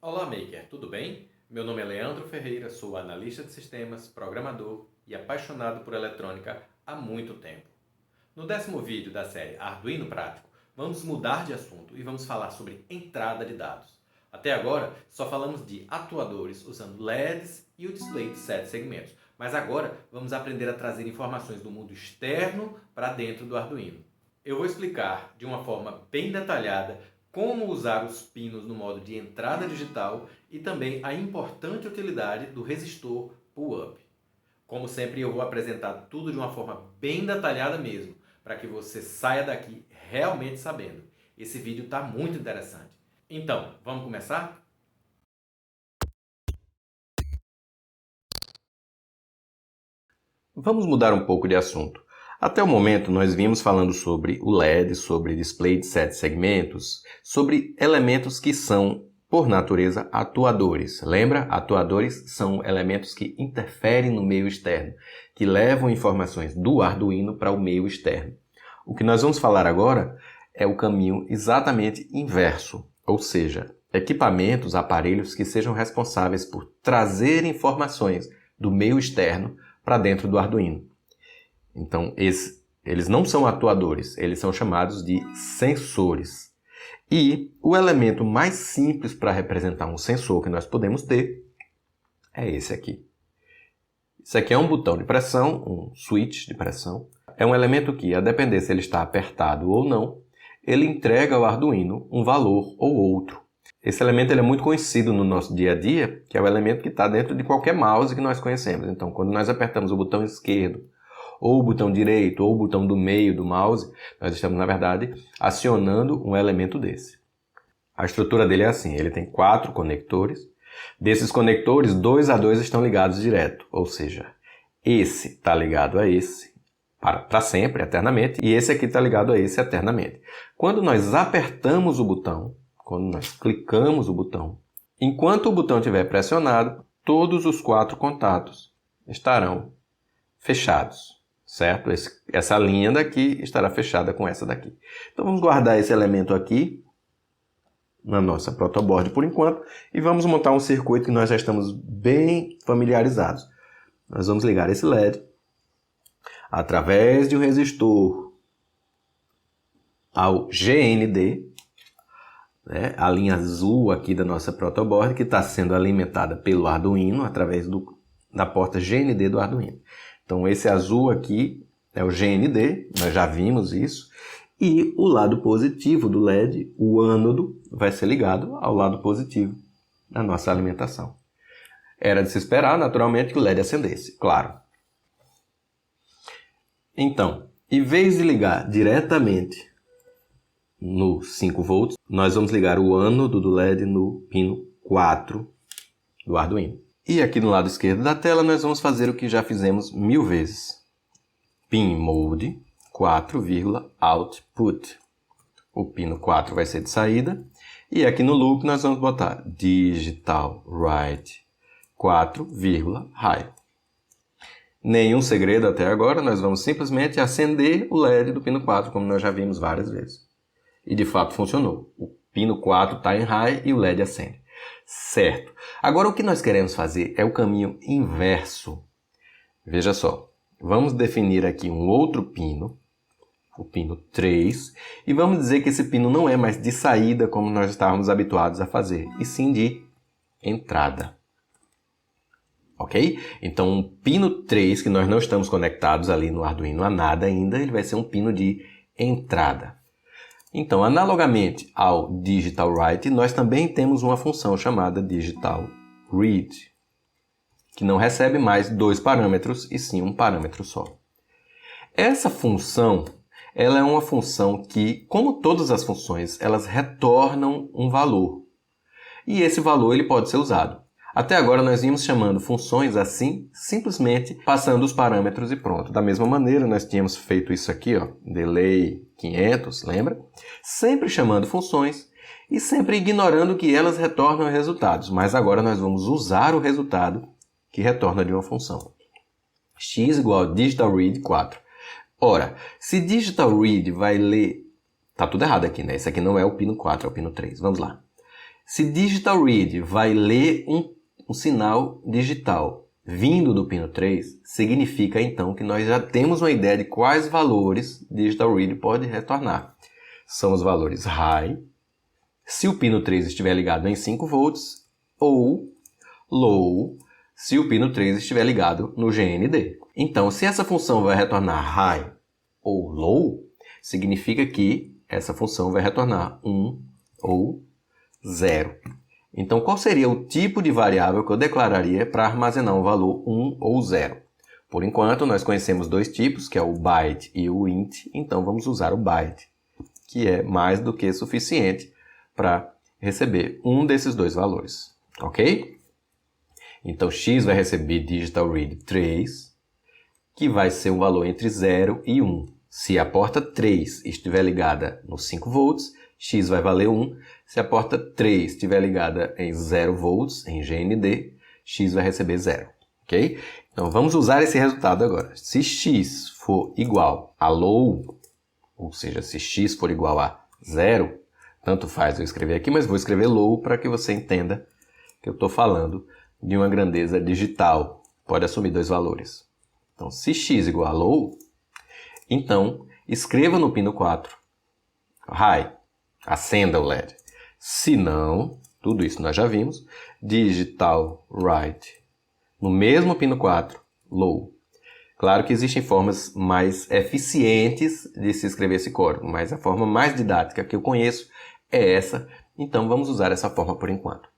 Olá, Maker, tudo bem? Meu nome é Leandro Ferreira, sou analista de sistemas, programador e apaixonado por eletrônica há muito tempo. No 10º vídeo da série Arduino Prático, vamos mudar de assunto e vamos falar sobre entrada de dados. Até agora, só falamos de atuadores usando LEDs e o display de 7 segmentos, mas agora vamos aprender a trazer informações do mundo externo para dentro do Arduino. Eu vou explicar de uma forma bem detalhada como usar os pinos no modo de entrada digital e também a importante utilidade do resistor pull-up. Como sempre, eu vou apresentar tudo de uma forma bem detalhada mesmo, para que você saia daqui realmente sabendo. Esse vídeo está muito interessante. Então, vamos começar? Vamos mudar um pouco de assunto. Até o momento, nós vimos falando sobre o LED, sobre display de 7 segmentos, sobre elementos que são, por natureza, atuadores. Lembra? Atuadores são elementos que interferem no meio externo, que levam informações do Arduino para o meio externo. O que nós vamos falar agora é o caminho exatamente inverso, ou seja, equipamentos, aparelhos que sejam responsáveis por trazer informações do meio externo para dentro do Arduino. Então, eles não são atuadores, eles são chamados de sensores. E o elemento mais simples para representar um sensor que nós podemos ter é esse aqui. Isso aqui é um botão de pressão, um switch de pressão. É um elemento que, a depender se ele está apertado ou não, ele entrega ao Arduino um valor ou outro. Esse elemento ele é muito conhecido no nosso dia a dia, que é o elemento que está dentro de qualquer mouse que nós conhecemos. Então, quando nós apertamos o botão esquerdo, ou o botão direito, ou o botão do meio do mouse, nós estamos, na verdade, acionando um elemento desse. A estrutura dele é assim, ele tem 4 conectores. Desses conectores, 2 a 2 estão ligados direto, ou seja, esse está ligado a esse, para sempre, eternamente, e esse aqui está ligado a esse eternamente. Quando nós apertamos o botão, quando nós clicamos o botão, enquanto o botão estiver pressionado, todos os 4 contatos estarão fechados, certo? Essa linha daqui estará fechada com essa daqui. Então vamos guardar esse elemento aqui na nossa protoboard por enquanto e vamos montar um circuito que nós já estamos bem familiarizados. Nós vamos ligar esse LED através de um resistor ao GND, né? A linha azul aqui da nossa protoboard que está sendo alimentada pelo Arduino através da porta GND do Arduino. Então esse azul aqui é o GND, nós já vimos isso, e o lado positivo do LED, o ânodo, vai ser ligado ao lado positivo da nossa alimentação. Era de se esperar, naturalmente, que o LED acendesse, claro. Então, em vez de ligar diretamente no 5 volts, nós vamos ligar o ânodo do LED no pino 4 do Arduino. E aqui no lado esquerdo da tela nós vamos fazer o que já fizemos 1000 vezes. Pin mode 4, output. O pino 4 vai ser de saída. E aqui no loop nós vamos botar digital write 4, high. Nenhum segredo até agora, nós vamos simplesmente acender o LED do pino 4, como nós já vimos várias vezes. E de fato funcionou. O pino 4 está em high e o LED acende. Certo. Agora o que nós queremos fazer é o caminho inverso. Veja só. Vamos definir aqui um outro pino, o pino 3, e vamos dizer que esse pino não é mais de saída como nós estávamos habituados a fazer, e sim de entrada. Ok? Então, o pino 3, que nós não estamos conectados ali no Arduino a nada ainda, ele vai ser um pino de entrada. Então, analogamente ao digital write, nós também temos uma função chamada digital read, que não recebe mais 2 parâmetros e sim um parâmetro só. Essa função, ela é uma função que, como todas as funções, elas retornam um valor. E esse valor ele pode ser usado. Até agora nós vimos chamando funções assim, simplesmente passando os parâmetros e pronto. Da mesma maneira, nós tínhamos feito isso aqui, ó, delay 500, lembra? Sempre chamando funções e sempre ignorando que elas retornam resultados. Mas agora nós vamos usar o resultado que retorna de uma função. X igual a digital read 4. Ora, se digital read vai ler... Tá tudo errado aqui, né? Esse aqui não é o pino 4, é o pino 3. Vamos lá. Se digital read vai ler um sinal digital vindo do pino 3, significa então que nós já temos uma ideia de quais valores digital read pode retornar. São os valores high, se o pino 3 estiver ligado em 5 volts, ou low, se o pino 3 estiver ligado no GND. Então, se essa função vai retornar high ou low, significa que essa função vai retornar 1 ou 0. Então, qual seria o tipo de variável que eu declararia para armazenar um valor 1 ou 0? Por enquanto, nós conhecemos dois tipos, que é o byte e o int, então vamos usar o byte, que é mais do que suficiente para receber um desses dois valores, ok? Então, x vai receber digital read 3, que vai ser um valor entre 0 e 1. Se a porta 3 estiver ligada nos 5 volts, x vai valer 1. Se a porta 3 estiver ligada em 0 volts, em GND, x vai receber 0. Ok? Então, vamos usar esse resultado agora. Se x for igual a low, ou seja, se x for igual a 0, tanto faz eu escrever aqui, mas vou escrever low para que você entenda que eu estou falando de uma grandeza digital. Pode assumir dois valores. Então, se x igual a low, então escreva no pino 4, high, acenda o LED. Se não, tudo isso nós já vimos, digital write no mesmo pino 4, low. Claro que existem formas mais eficientes de se escrever esse código, mas a forma mais didática que eu conheço é essa, então vamos usar essa forma por enquanto.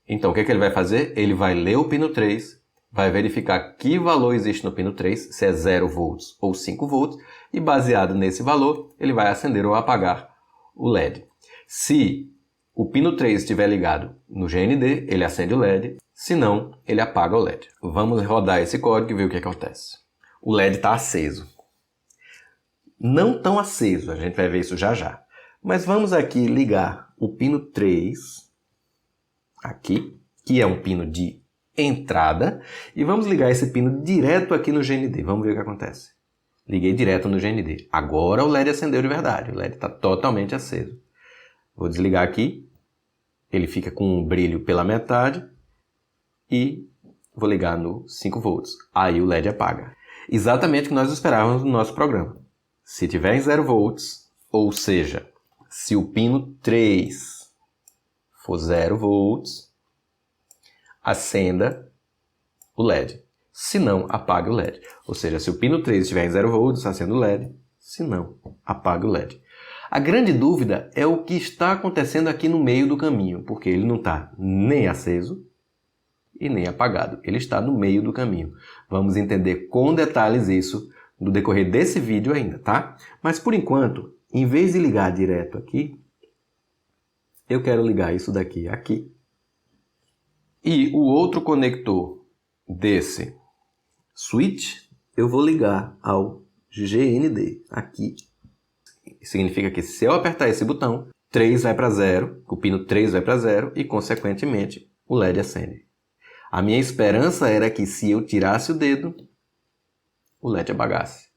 Então, o que ele vai fazer? Ele vai ler o pino 3, vai verificar que valor existe no pino 3, se é 0 volts ou 5 volts, e baseado nesse valor, ele vai acender ou apagar o LED. Se o pino 3 estiver ligado no GND, ele acende o LED, se não, ele apaga o LED. Vamos rodar esse código e ver o que acontece. O LED está aceso. Não tão aceso, a gente vai ver isso já já. Mas vamos aqui ligar o pino 3, aqui, que é um pino de entrada, e vamos ligar esse pino direto aqui no GND. Vamos ver o que acontece. Liguei direto no GND. Agora o LED acendeu de verdade. O LED está totalmente aceso. Vou desligar aqui. Ele fica com um brilho pela metade. E vou ligar no 5 volts. Aí o LED apaga. Exatamente o que nós esperávamos no nosso programa. Se tiver em 0 volts, ou seja, se o pino 3 for 0 volts, acenda o LED. Se não, apague o LED. Ou seja, se o pino 3 estiver em 0 volts, acenda o LED. Se não, apague o LED. A grande dúvida é o que está acontecendo aqui no meio do caminho, porque ele não está nem aceso e nem apagado. Ele está no meio do caminho. Vamos entender com detalhes isso no decorrer desse vídeo ainda, tá? Mas por enquanto, em vez de ligar direto aqui, eu quero ligar isso daqui aqui. E o outro conector desse switch, eu vou ligar ao GND aqui. Significa que se eu apertar esse botão, 3 vai para 0, o pino 3 vai para 0 e, consequentemente, o LED acende. A minha esperança era que se eu tirasse o dedo, o LED apagasse,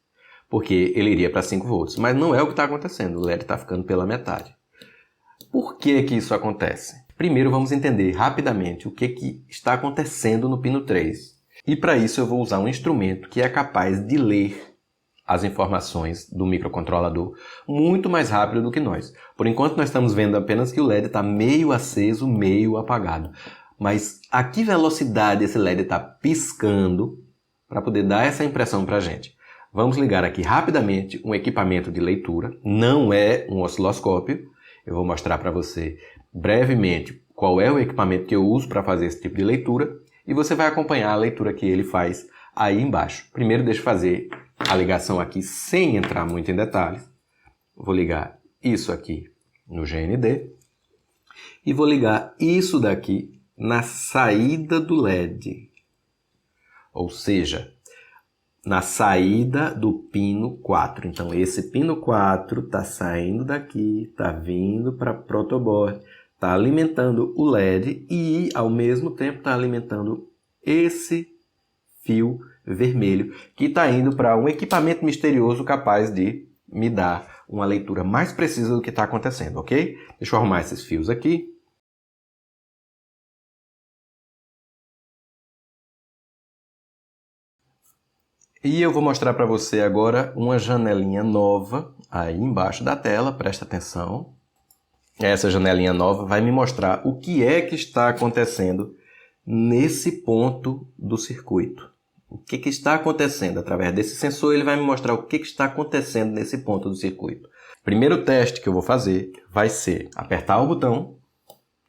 porque ele iria para 5 volts. Mas não é o que está acontecendo, o LED está ficando pela metade. Por que que isso acontece? Primeiro vamos entender rapidamente o que está acontecendo no pino 3. E para isso eu vou usar um instrumento que é capaz de ler as informações do microcontrolador muito mais rápido do que nós. Por enquanto nós estamos vendo apenas que o LED está meio aceso, meio apagado. Mas a que velocidade esse LED está piscando para poder dar essa impressão para a gente? Vamos ligar aqui rapidamente um equipamento de leitura. Não é um osciloscópio. Eu vou mostrar para você brevemente qual é o equipamento que eu uso para fazer esse tipo de leitura. E você vai acompanhar a leitura que ele faz aí embaixo. Primeiro deixa eu fazer a ligação aqui sem entrar muito em detalhes. Vou ligar isso aqui no GND. E vou ligar isso daqui na saída do LED. Ou seja, na saída do pino 4. Então, esse pino 4 está saindo daqui, está vindo para protoboard, está alimentando o LED e, ao mesmo tempo, está alimentando esse fio vermelho que está indo para um equipamento misterioso capaz de me dar uma leitura mais precisa do que está acontecendo, ok? Deixa eu arrumar esses fios aqui. E eu vou mostrar para você agora uma janelinha nova aí embaixo da tela, presta atenção. Essa janelinha nova vai me mostrar o que é que está acontecendo nesse ponto do circuito. O que está acontecendo? Através desse sensor ele vai me mostrar o que está acontecendo nesse ponto do circuito. O primeiro teste que eu vou fazer vai ser apertar o botão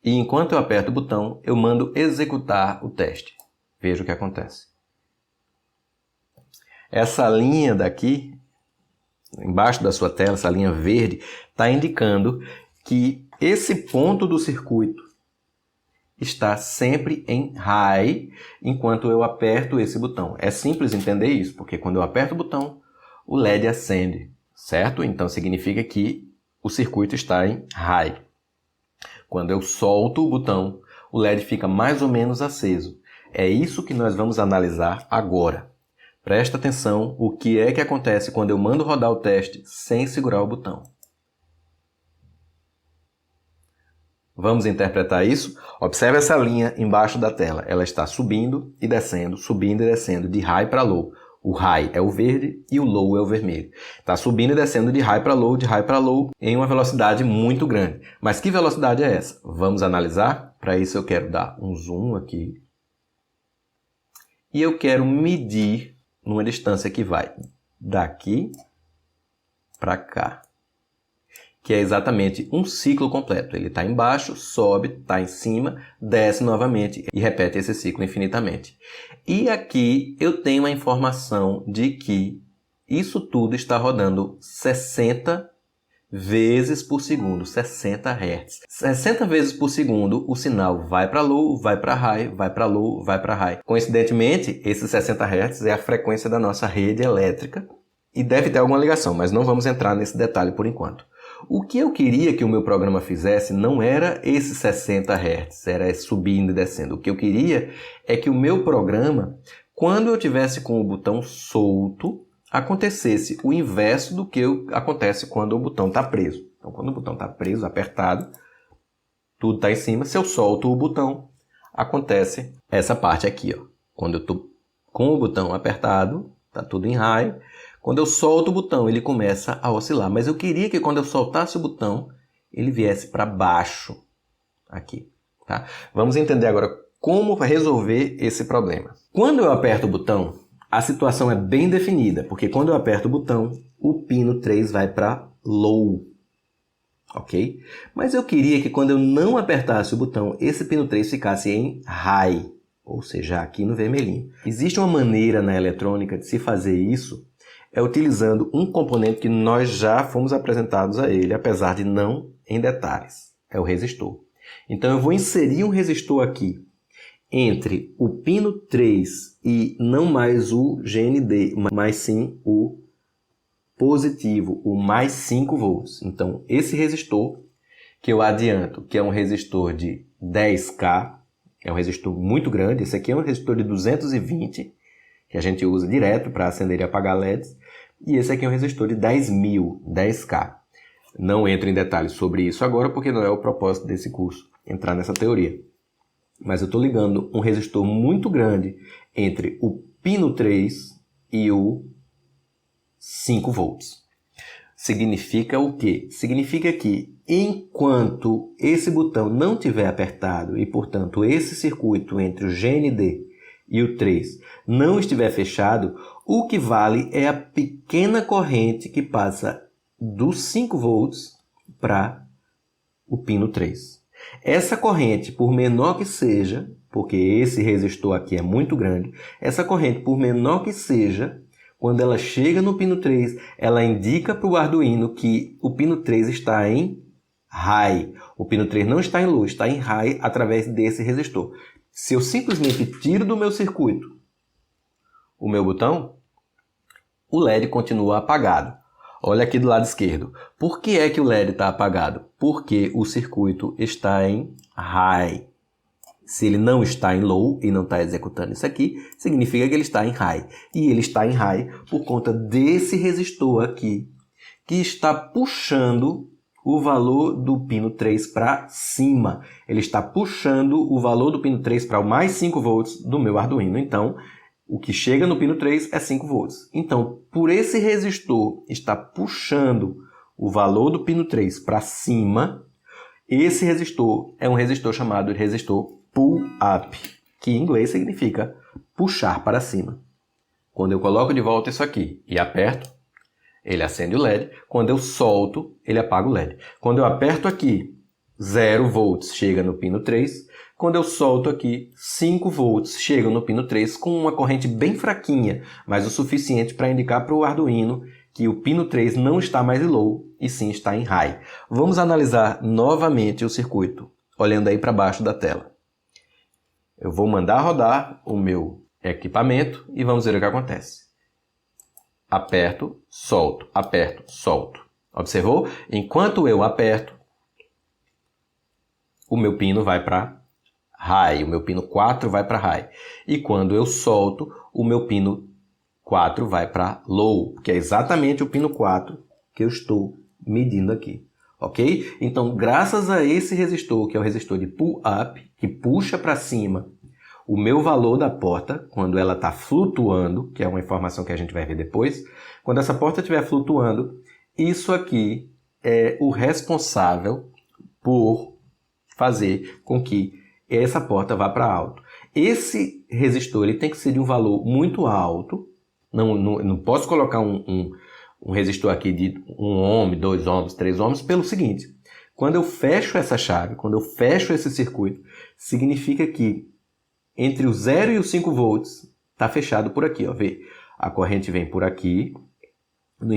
e enquanto eu aperto o botão eu mando executar o teste. Veja o que acontece. Essa linha daqui, embaixo da sua tela, essa linha verde, está indicando que esse ponto do circuito está sempre em high enquanto eu aperto esse botão. É simples entender isso, porque quando eu aperto o botão, o LED acende, certo? Então significa que o circuito está em high. Quando eu solto o botão, o LED fica mais ou menos aceso. É isso que nós vamos analisar agora. Presta atenção o que é que acontece quando eu mando rodar o teste sem segurar o botão. Vamos interpretar isso? Observe essa linha embaixo da tela. Ela está subindo e descendo de high para low. O high é o verde e o low é o vermelho. Está subindo e descendo de high para low, em uma velocidade muito grande. Mas que velocidade é essa? Vamos analisar? Para isso eu quero dar um zoom aqui. E eu quero medir numa distância que vai daqui para cá, que é exatamente um ciclo completo. Ele está embaixo, sobe, está em cima, desce novamente e repete esse ciclo infinitamente. E aqui eu tenho a informação de que isso tudo está rodando 60 vezes por segundo, 60 Hz. 60 vezes por segundo o sinal vai para low, vai para high, vai para low, vai para high. Coincidentemente, esses 60 Hz é a frequência da nossa rede elétrica e deve ter alguma ligação, mas não vamos entrar nesse detalhe por enquanto. O que eu queria que o meu programa fizesse não era esses 60 Hz, era subindo e descendo. O que eu queria é que o meu programa, quando eu tivesse com o botão solto, acontecesse o inverso do que acontece quando o botão está preso. Então, quando o botão está preso, apertado, tudo está em cima. Se eu solto o botão, acontece essa parte aqui, ó. Quando eu estou com o botão apertado, está tudo em high. Quando eu solto o botão, ele começa a oscilar. Mas eu queria que quando eu soltasse o botão, ele viesse para baixo aqui. Tá? Vamos entender agora como resolver esse problema. Quando eu aperto o botão, a situação é bem definida, porque quando eu aperto o botão, o pino 3 vai para low. Ok? Mas eu queria que quando eu não apertasse o botão, esse pino 3 ficasse em high, ou seja, aqui no vermelhinho. Existe uma maneira na eletrônica de se fazer isso, é utilizando um componente que nós já fomos apresentados a ele, apesar de não em detalhes. É o resistor. Então eu vou inserir um resistor aqui entre o pino 3 e não mais o GND, mas sim o positivo, o mais 5 volts. Então esse resistor, que eu adianto que é um resistor de 10K, é um resistor muito grande, esse aqui é um resistor de 220, que a gente usa direto para acender e apagar LEDs, e esse aqui é um resistor de 10.000, 10K. Não entro em detalhes sobre isso agora, porque não é o propósito desse curso entrar nessa teoria. Mas eu estou ligando um resistor muito grande entre o pino 3 e o 5 volts. Significa o quê? Significa que enquanto esse botão não estiver apertado e, portanto, esse circuito entre o GND e o 3 não estiver fechado, o que vale é a pequena corrente que passa dos 5 volts para o pino 3. Essa corrente, por menor que seja, porque esse resistor aqui é muito grande, essa corrente, por menor que seja, quando ela chega no pino 3, ela indica para o Arduino que o pino 3 está em high. O pino 3 não está em low, está em high através desse resistor. Se eu simplesmente tiro do meu circuito o meu botão, o LED continua apagado. Olha aqui do lado esquerdo. Por que é que o LED está apagado? Porque o circuito está em high. Se ele não está em low e não está executando isso aqui, significa que ele está em high. E ele está em high por conta desse resistor aqui, que está puxando o valor do pino 3 para cima. Ele está puxando o valor do pino 3 para o mais 5 volts do meu Arduino. Então, O que chega no pino 3 é 5 volts. Então, por esse resistor estar puxando o valor do pino 3 para cima, esse resistor é um resistor chamado de resistor pull-up, que em inglês significa puxar para cima. Quando eu coloco de volta isso aqui e aperto, ele acende o LED. Quando eu solto, ele apaga o LED. Quando eu aperto aqui, 0 volts chega no pino 3. Quando eu solto aqui, 5 volts chegam no pino 3 com uma corrente bem fraquinha, mas o suficiente para indicar para o Arduino que o pino 3 não está mais em low e sim está em high. Vamos analisar novamente o circuito, olhando aí para baixo da tela. Eu vou mandar rodar o meu equipamento e vamos ver o que acontece. Aperto, solto, aperto, solto. Observou? Enquanto eu aperto, o meu pino vai para high, o meu pino 4 vai para high. E quando eu solto, o meu pino 4 vai para low, que é exatamente o pino 4 que eu estou medindo aqui. Ok? Então, graças a esse resistor, que é o resistor de pull-up, que puxa para cima o meu valor da porta, quando ela está flutuando, que é uma informação que a gente vai ver depois, quando essa porta estiver flutuando, isso aqui é o responsável por fazer com que essa porta vá para alto. Esse resistor ele tem que ser de um valor muito alto. Não posso colocar um resistor aqui de 1 ohm, 2 ohms, 3 ohms, pelo seguinte. Quando eu fecho essa chave, quando eu fecho esse circuito, significa que entre o 0 e os 5 volts está fechado por aqui. Ó, vê? A corrente vem por aqui. Não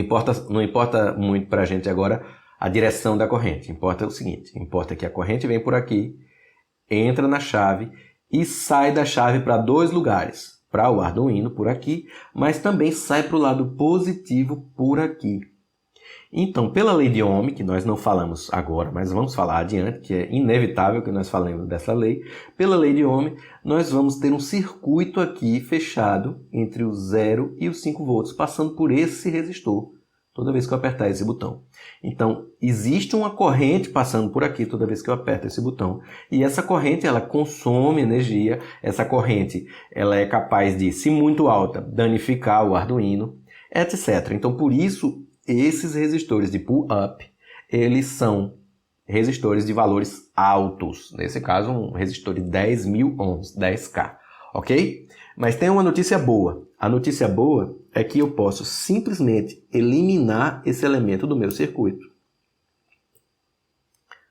importa muito para a gente agora a direção da corrente. Importa o seguinte, importa que a corrente vem por aqui, entra na chave e sai da chave para 2 lugares. Para o Arduino por aqui, mas também sai para o lado positivo por aqui. Então, pela lei de Ohm, que nós não falamos agora, mas vamos falar adiante, que é inevitável que nós falemos dessa lei, pela lei de Ohm, nós vamos ter um circuito aqui fechado entre o 0 e os 5 volts, passando por esse resistor, toda vez que eu apertar esse botão. Então, existe uma corrente passando por aqui toda vez que eu aperto esse botão. E essa corrente, ela consome energia. Essa corrente, ela é capaz de, se muito alta, danificar o Arduino, etc. Então, por isso, esses resistores de pull-up, eles são resistores de valores altos. Nesse caso, um resistor de 10.000 ohms, 10K. Ok? Mas tem uma notícia boa. A notícia boa é que eu posso simplesmente eliminar esse elemento do meu circuito.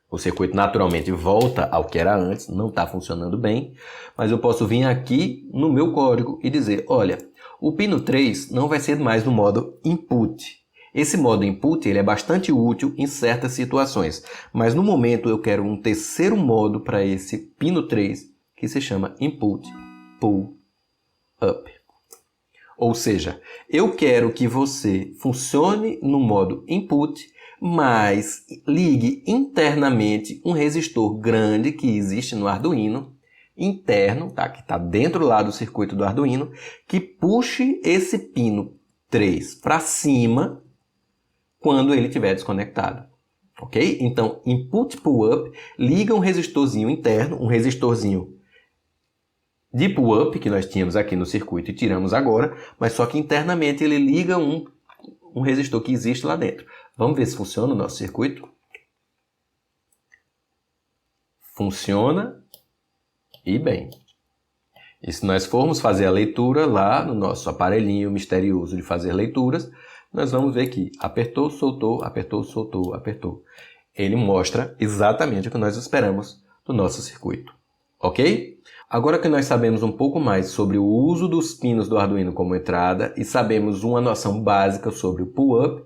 O circuito naturalmente volta ao que era antes, não está funcionando bem, mas eu posso vir aqui no meu código e dizer, olha, o pino 3 não vai ser mais no modo input. Esse modo input ele é bastante útil em certas situações, mas no momento eu quero um terceiro modo para esse pino 3, que se chama input pull up. Ou seja, eu quero que você funcione no modo input, mas ligue internamente um resistor grande que existe no Arduino, interno, tá? Que está dentro lá do circuito do Arduino, que puxe esse pino 3 para cima quando ele estiver desconectado. Ok? Então, input pull up, liga um resistorzinho interno, um resistorzinho de pull-up, que nós tínhamos aqui no circuito e tiramos agora, mas só que internamente ele liga um resistor que existe lá dentro. Vamos ver se funciona o nosso circuito? Funciona e bem. E se nós formos fazer a leitura lá no nosso aparelhinho misterioso de fazer leituras, nós vamos ver que apertou, soltou, apertou, soltou, apertou. Ele mostra exatamente o que nós esperamos do nosso circuito. Ok? Agora que nós sabemos um pouco mais sobre o uso dos pinos do Arduino como entrada e sabemos uma noção básica sobre o pull-up,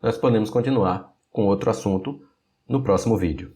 nós podemos continuar com outro assunto no próximo vídeo.